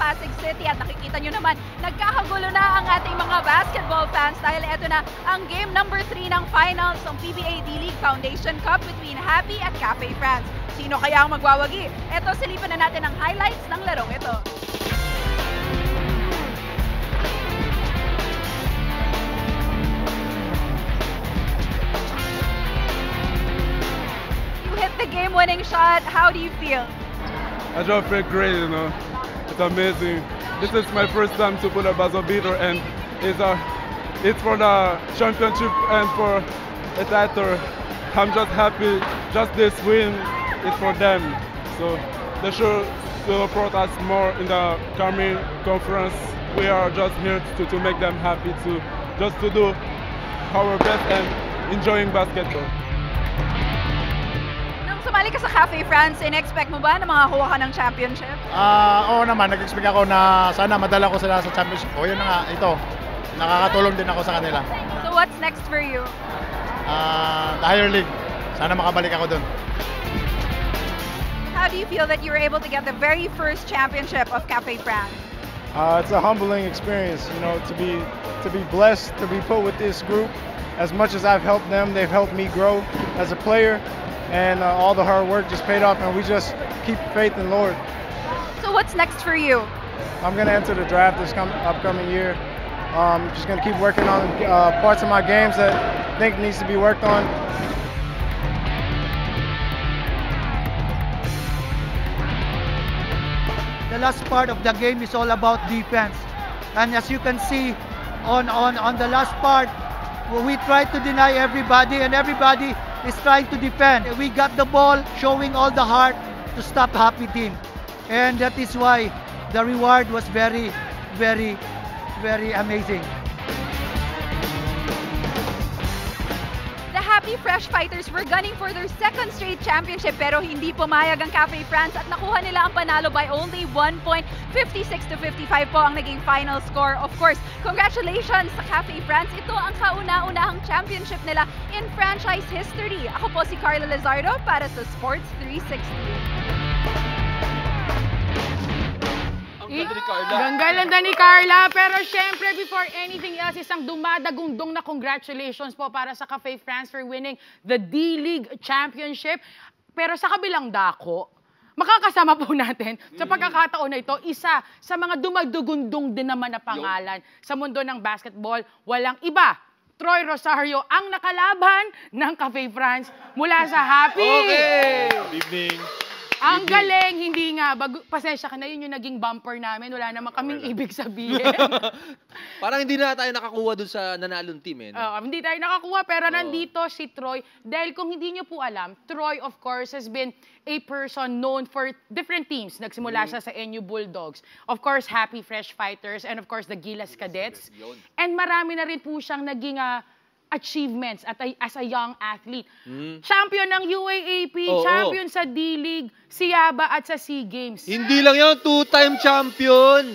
Pasig City at nakikita nyo naman, nagkakagulo na ang ating mga basketball fans dahil ito na ang game number 3 ng finals ng PBA D-League Foundation Cup between Happy at Cafe France. Sino kaya ang magwawagi? Ito, silipan na natin ang highlights ng larong ito. The game-winning shot, how do you feel? I just feel great, you know. It's amazing. This is my first time to put a buzzer beater, and it's for the championship and for a title. I'm just happy. Just this win is for them. So they should support us more in the coming conference. We are just here to make them happy, just to do our best and enjoying basketball. Sumali ka sa Cafe France, in-expect mo ba na makakuha ka ng championship? Oo naman, nag-expect ako na sana madala ko sila sa championship. O yun na nga, ito, nakakatulong din ako sa kanila. So what's next for you? The higher league, sana makabalik ako dun. How do you feel that you were able to get the very first championship of Cafe France? It's a humbling experience, you know, to be blessed, to be put with this group. As much as I've helped them, they've helped me grow as a player. And all the hard work just paid off, and we just keep faith in the Lord. So what's next for you? I'm going to enter the draft this upcoming year. Just going to keep working on parts of my games that I think needs to be worked on. The last part of the game is all about defense. And as you can see on the last part, we tried to deny everybody, and everybody is trying to defend. We got the ball, showing all the heart to stop Happy Team. And that is why the reward was very, very, very amazing. The Happy Fresh Fighters were gunning for their second straight championship pero hindi pumayag ang Cafe France at nakuha nila ang panalo by only 1 point. 56-55 po ang naging final score. Of course, congratulations sa Cafe France. Ito ang kauna-unahang championship nila in franchise history. Ako po si Carla Lizardo para sa Sports 360. Ganda ni Carla. Pero syempre, before anything else, isang dumadagundong na congratulations po para sa Cafe France for winning the D-League Championship. Pero sa kabilang dako, makakasama po natin sa pagkakataon na ito, isa sa mga dumadugundong din naman na pangalan sa mundo ng basketball. Walang iba, Troy Rosario ang nakalaban ng Cafe France mula sa Happy. Okay! Good evening. Ang galing, hindi nga. Pasensya ka na, yun yung naging bumper namin. Wala naman kaming ibig sabihin. Parang hindi na tayo nakakuha dun sa nanalong team eh. No? Hindi tayo nakakuha, pero nandito si Troy. Dahil kung hindi nyo po alam, Troy of course has been a person known for different teams. Nagsimula siya sa NU Bulldogs. Of course, Happy Fresh Fighters, and of course, the Gilas Cadets. And marami na rin po siyang naging achievements as a young athlete. Champion ng UAAP, champion sa D-League, si Yaba at sa SEA Games. Hindi lang yun, two-time champion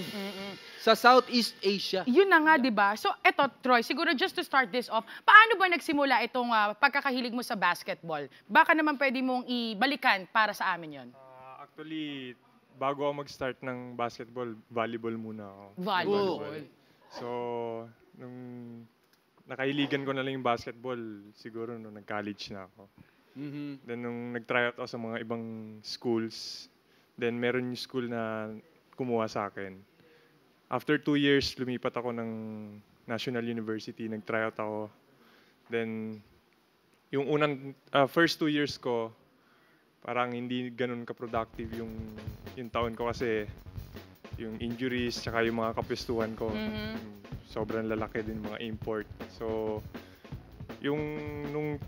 sa Southeast Asia. Yun na nga, di ba? So, eto, Troy, siguro just to start this off, paano ba nagsimula itong pagkakahilig mo sa basketball? Baka naman pwede mong ibalikan para sa amin yon. Actually, bago ako mag-start ng basketball, volleyball muna ako. Volleyball. So, nung nakailigan ko na lang yung basketball, siguro nung nag-college na ako. Then nung nag-try out ako sa mga ibang schools, then meron yung school na kumuha sa akin. After 2 years, lumipat ako ng National University, nag-try out ako. Then yung first 2 years ko, parang hindi ganun ka-productive yung taon ko kasi yung injuries, tsaka yung mga kapistuhan ko. Sobrang lalaki din mga import. So, nung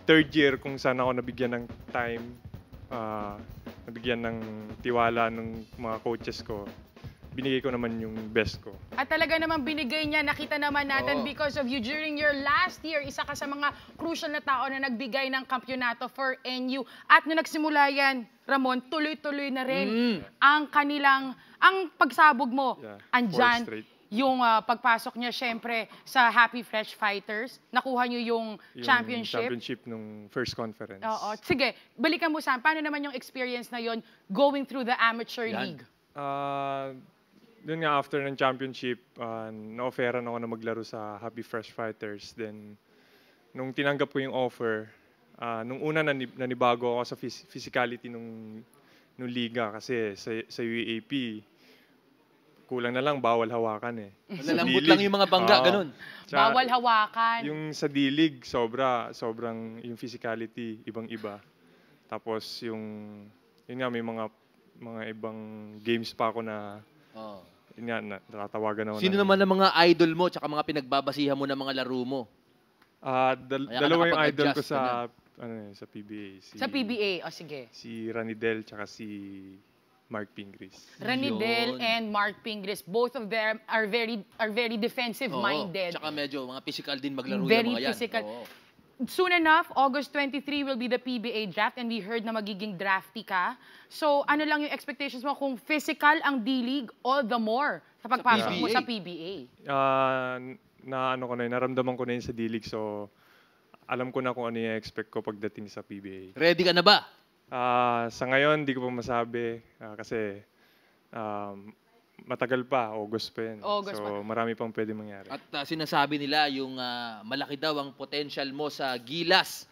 third year, kung saan ako nabigyan ng time, nabigyan ng tiwala ng mga coaches ko, binigay ko naman yung best ko. At talaga naman binigay niya, nakita naman natin because of you during your last year, isa ka sa mga crucial na tao na nagbigay ng kampyonato for NU. At nung nagsimula yan, Ramon, tuloy-tuloy na rin ang pagsabog mo. Andyan, yung pagpasok niya syempre sa Happy Fresh Fighters, nakuha niyo yung championship. Championship nung first conference. Oo. Sige, balikan mo saan. Paano naman yung experience na yon going through the amateur league? Doon nga after ng championship, na-offeran ako na maglaro sa Happy Fresh Fighters. Then, nung tinanggap ko yung offer, nung una nanibago ako sa physicality nung liga kasi sa UAAP, kulang na lang, bawal hawakan eh. Malalambot lang yung mga bangga, ganun. Bawal hawakan. Yung sa D-League, sobrang yung physicality, ibang-iba. Tapos yun nga, may mga ibang games pa ako na, yun nga, natatawagan ako. Sino naman ang mga idol mo tsaka mga pinagbabasihan mo ng mga laro mo? Dalawa yung idol ko sa PBA. Sa PBA, sige. Si Ranidel tsaka si Mark Pingris. Ranidel and Mark Pingris, both of them are very defensive-minded. Tsaka medyo mga physical din maglaro very yung mga yan. Physical. Soon enough, August 23 will be the PBA draft and we heard na magiging drafty ka. So, ano lang yung expectations mo kung physical ang D-League, all the more sa pagpasok mo sa PBA? Naramdaman ko na yun sa D-League, so alam ko na kung ano yung expect ko pagdating sa PBA. Ready ka na ba? Sa ngayon, di ko pa masabi kasi matagal pa, August pa yan. So, marami pang pwede mangyari. At sinasabi nila yung malaki daw ang potential mo sa Gilas.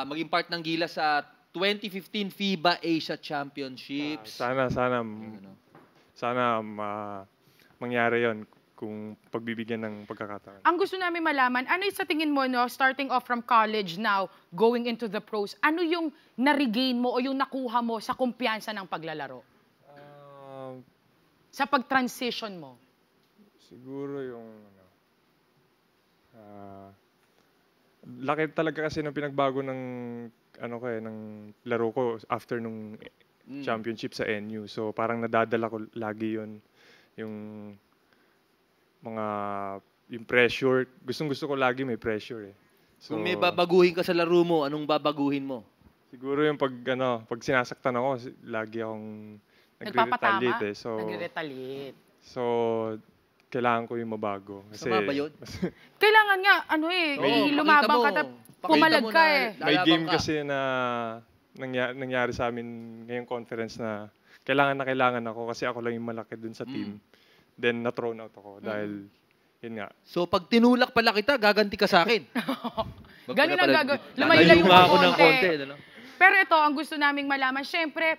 Maging part ng Gilas sa 2015 FIBA Asia Championships. Sana mangyari yon kung pagbibigyan ng pagkakataon. Ang gusto namin malaman, ano yung sa tingin mo, no, starting off from college now, going into the pros, ano yung na-regain mo o yung nakuha mo sa kumpiyansa ng paglalaro? Sa pag-transition mo? Siguro yung laki talaga kasi ng pinagbago ng ng laro ko after nung championship sa NU. So parang nadadala ko lagi yon yung yung pressure. Gustong-gusto ko lagi may pressure eh. So, kung may babaguhin ka sa laro mo, anong babaguhin mo? Siguro yung pag sinasaktan ako, lagi akong nagre-retaliate eh. Nagre-retaliate. So, kailangan ko yung mabago. Kasi, sama ba yun? Kailangan nga, lumabang ka, pumalag ka eh. May game kasi na nangyari sa amin ngayong conference na kailangan ako kasi ako lang yung malaki dun sa team. Then, na-thrown out ako dahil, yun nga. So, pag tinulak pala kita, gaganti ka sa akin. Ganun ang gagawin. Lumayo-layo ako ng konti. Pero ito, ang gusto naming malaman, syempre,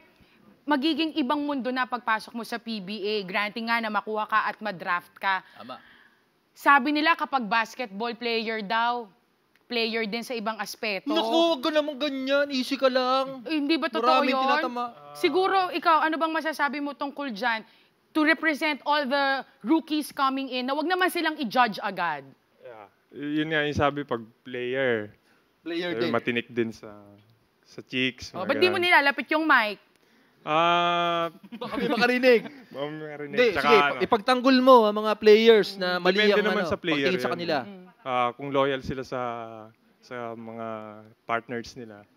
magiging ibang mundo na pagpasok mo sa PBA. Granting nga na makuha ka at madraft ka. Tama. Sabi nila kapag basketball player daw, player din sa ibang aspeto. Naku, wag ka naman ganyan. Easy ka lang. Hindi ba totoo yun? Maraming tinatama. Siguro, ikaw, ano bang masasabi mo tungkol dyan? To represent all the rookies coming in, na wag naman silang i-judge agad. Yeah. Yun nga yung sabi pag player. Player din. Matinik din sa chicks. Ba't di mo nilalapit yung mic? Baka may makarinig. Hindi, Tsaka, sige, ipagtanggol mo ang mga players na mali ang naman sa player pagtingin sa kanila. Kung loyal sila sa mga partners nila.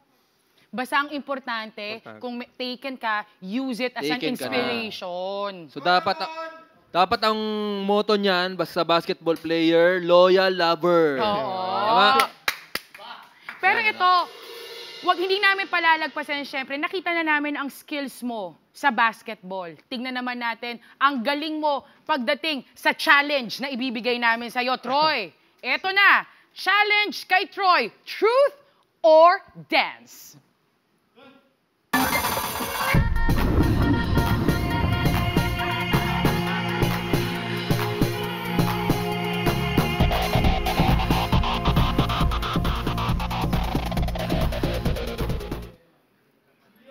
Basta ang importante, kung taken ka, use it as an inspiration. So dapat ang motto niyan, basta basketball player, loyal, lover. Oo. Pero ito, hindi namin palalagpasan, syempre, nakita na namin ang skills mo sa basketball. Tingnan naman natin ang galing mo pagdating sa challenge na ibibigay namin sa'yo, Troy. Eto na, challenge kay Troy, truth or dance?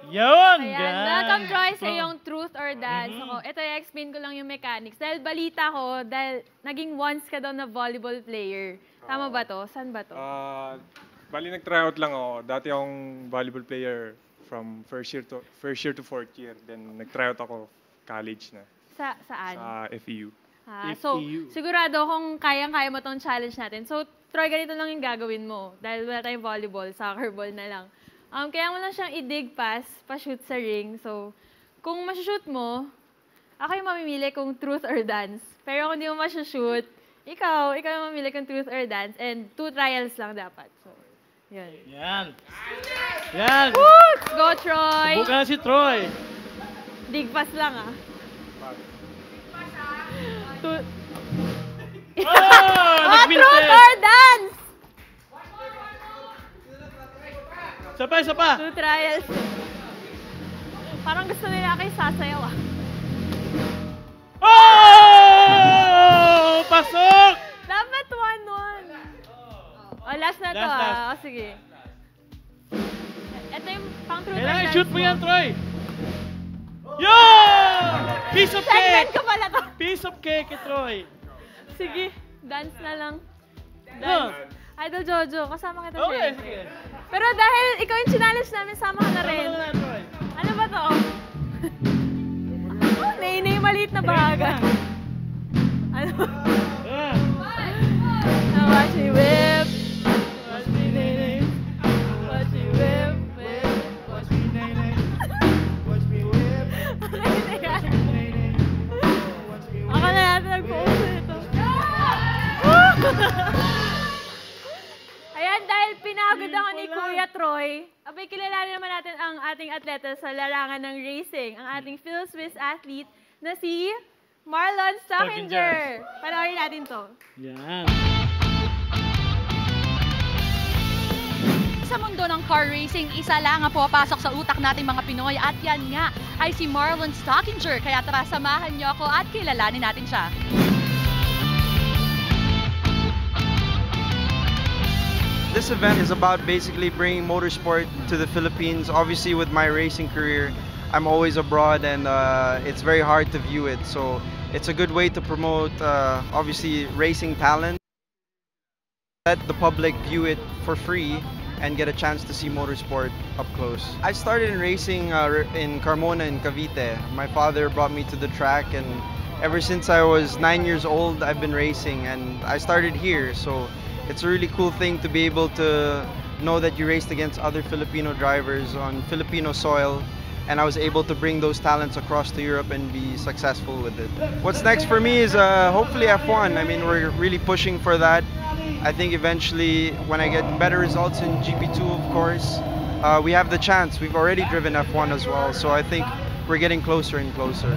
Yun! Welcome, Troy, sa iyong truth or dance. Ito, i-explain ko lang yung mechanics. Dahil balita ko, naging once ka daw na volleyball player. Tama ba to? Saan ba to? Bali, nag-tryout lang ako. Dati akong volleyball player from first year to fourth year. Then, nag-tryout ako college na. Saan? Sa FEU. So, sigurado kung kayang-kaya mo tong challenge natin. So, Troy, ganito lang yung gagawin mo. Dahil wala tayong volleyball, soccer ball na lang. Kaya mo lang siyang i-dig pass, pa-shoot sa ring. So, kung masushoot mo, ako yung mamimili kung truth or dance. Pero kung hindi mo masushoot, ikaw yung mamimili kung truth or dance. And 2 trials lang dapat. So, yun. Yan. Yan. Let's go, Troy! Subukan na si Troy. Dig pass lang, Truth or dance? Isa pa. 2 trials. Parang gusto nila kayo sasayaw ah. Oh! Pasok! Dapat 1-1. Oh, last na to ah. O, sige. Ito yung pang truth or dance. Kailangan shoot mo yan, Troy. Yo! Piece of Segment cake! ko pala to. Piece of cake kay Troy. Sige, dance na lang. Dance. Idol Jojo, kasama kita Okay, syempre. sige. Pero dahil ikaw yung challenge namin, sama ka na rin. Sama na, Troy. Ano ba to? Nainay maliit na bahaga. Ano? Watch me whip. Watch me nainay. Watch me whip. Watch me nainay. Watch me whip. Ako na natin nag-post nito. Ayan, dahil pinagod ako ni Kuya Troy, abay kilalanin naman natin ang ating atleta sa larangan ng racing, ang ating Phil-Swiss athlete na si Marlon Stockinger. Panoorin natin to. Yan. Sa mundo ng car racing, isa lang ang pumapasok sa utak nating mga Pinoy at yan nga ay si Marlon Stockinger. Kaya tara, samahan niyo ako at kilalanin natin siya. This event is about basically bringing motorsport to the Philippines. Obviously, with my racing career, I'm always abroad and it's very hard to view it. So it's a good way to promote, obviously, racing talent. Let the public view it for free and get a chance to see motorsport up close. I started in racing in Carmona in Cavite. My father brought me to the track, and ever since I was 9 years old, I've been racing, and I started here. So it's a really cool thing to be able to know that you raced against other Filipino drivers on Filipino soil, and I was able to bring those talents across to Europe and be successful with it. What's next for me is hopefully F1. I mean, we're really pushing for that. I think eventually, when I get better results in GP2, of course, we have the chance. We've already driven F1 as well, so I think we're getting closer and closer.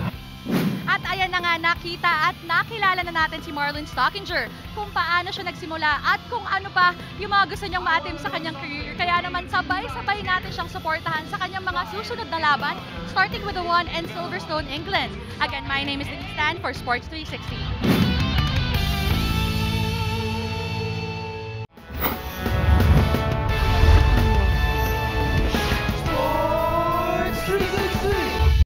At ayan na nga, nakita at nakilala na natin si Marlon Stockinger, kung paano siya nagsimula at kung ano pa yung mga gusto niyang maatim sa kanyang career. Kaya naman sabay-sabay natin siyang suportahan sa kanyang mga susunod na laban, starting with the one in Silverstone, England. Again, my name is Nikki Stan for Sports 360.